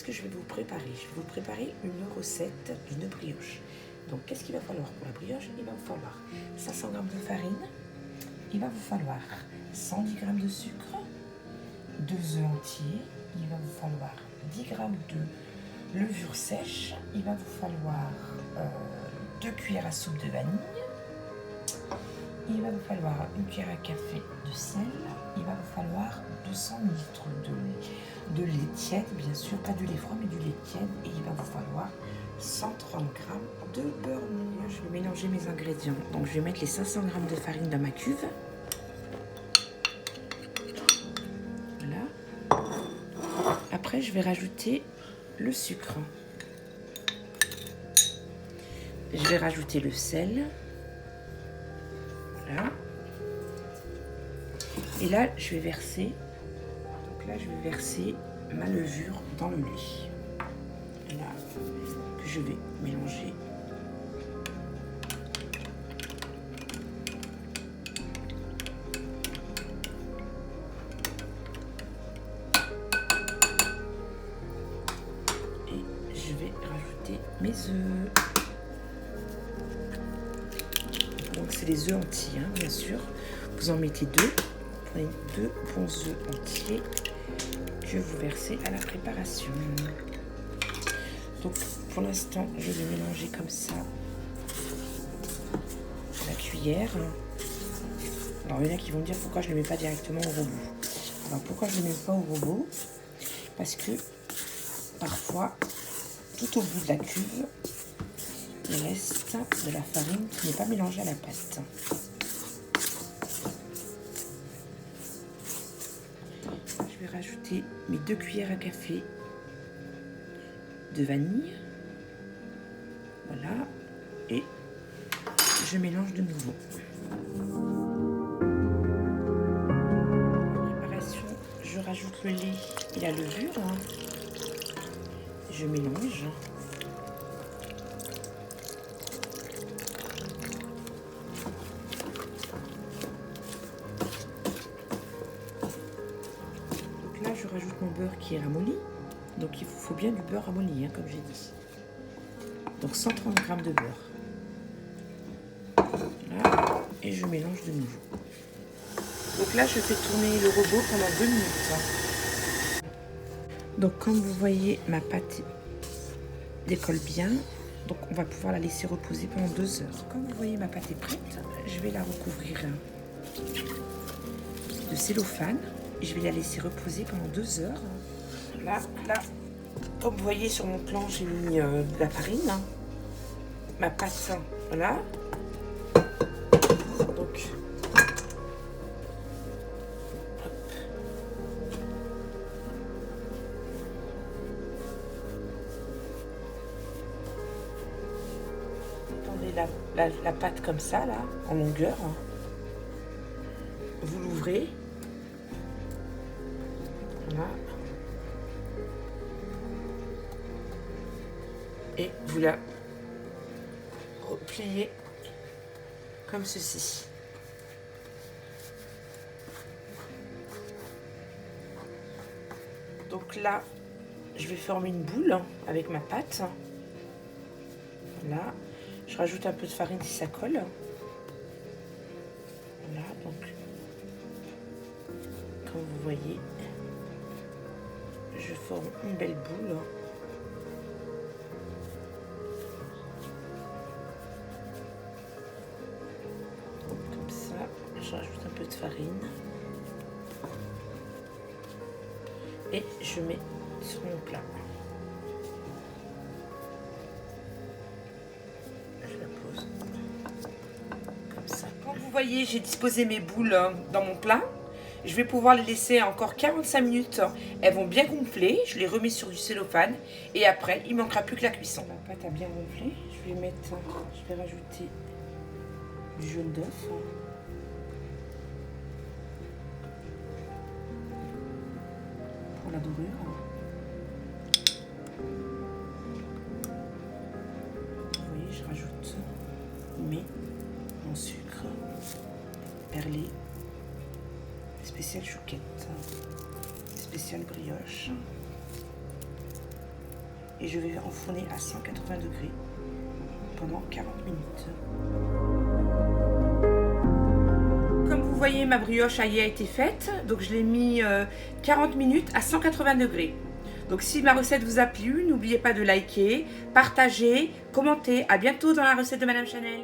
que je vais vous préparer? Je vais vous préparer une recette d'une brioche. Donc, qu'est-ce qu'il va falloir pour la brioche? Il va vous falloir 500 g de farine, il va vous falloir 110 g de sucre, 2 œufs entiers, il va vous falloir 10 g de levure sèche, il va vous falloir 2 cuillères à soupe de vanille, il va vous falloir une cuillère à café de sel, il va vous falloir 200 ml de lait tiède, bien sûr, pas du lait froid mais du lait tiède, et il va vous falloir 130 g de beurre moulu. Je vais mélanger mes ingrédients. Donc je vais mettre les 500 g de farine dans ma cuve. Voilà. Après je vais rajouter le sucre. Je vais rajouter le sel. Voilà. Et là je vais verser. Donc là je vais verser ma levure dans le lait. Là, que je vais mélanger. Et je vais rajouter mes œufs. Donc c'est les œufs entiers, hein, bien sûr. Vous en mettez 2. Vous prenez 2 bons œufs entiers que vous versez à la préparation. Donc pour l'instant, je vais mélanger comme ça la cuillère. Alors il y en a qui vont me dire pourquoi je ne le mets pas directement au robot. Alors pourquoi je ne le mets pas au robot? Parce que parfois, tout au bout de la cuve, il reste de la farine qui n'est pas mélangée à la pâte. Je vais rajouter mes 2 cuillères à café de vanille. Voilà. Et je mélange de nouveau. En préparation, je rajoute le lait et la levure. Je mélange. Donc là, je rajoute mon beurre qui est ramolli. Donc il faut bien du beurre ramolli, hein, comme j'ai dit. Donc 130 g de beurre. Voilà. Et je mélange de nouveau. Donc là, je fais tourner le robot pendant 2 minutes. Donc comme vous voyez, ma pâte décolle bien. Donc on va pouvoir la laisser reposer pendant 2 heures. Comme vous voyez, ma pâte est prête. Je vais la recouvrir de cellophane. Et je vais la laisser reposer pendant 2 heures. Là, comme vous voyez sur mon plan, j'ai mis de la farine, ma pâte, voilà. Donc, hop. Tendez la pâte comme ça, là, en longueur. Vous l'ouvrez. Voilà. Et vous la repliez comme ceci. Donc là, je vais former une boule avec ma pâte. Voilà. Je rajoute un peu de farine si ça colle. Voilà, donc comme vous voyez, je forme une belle boule. Je rajoute un peu de farine et je mets sur mon plat. Je la pose comme ça. Comme vous voyez, j'ai disposé mes boules dans mon plat. Je vais pouvoir les laisser encore 45 minutes. Elles vont bien gonfler. Je les remets sur du cellophane et après, il ne manquera plus que la cuisson. La pâte a bien gonflé. Je vais rajouter du jaune d'œuf. La dorure. Vous voyez, je rajoute mon sucre perlé, spécial chouquette, spécial brioche. et je vais enfourner à 180 degrés pendant 40 minutes. Comme vous voyez, ma brioche a été faite, donc je l'ai mis 40 minutes à 180 degrés. Donc si ma recette vous a plu, n'oubliez pas de liker, partager, commenter. À bientôt dans la recette de Madame Chanel.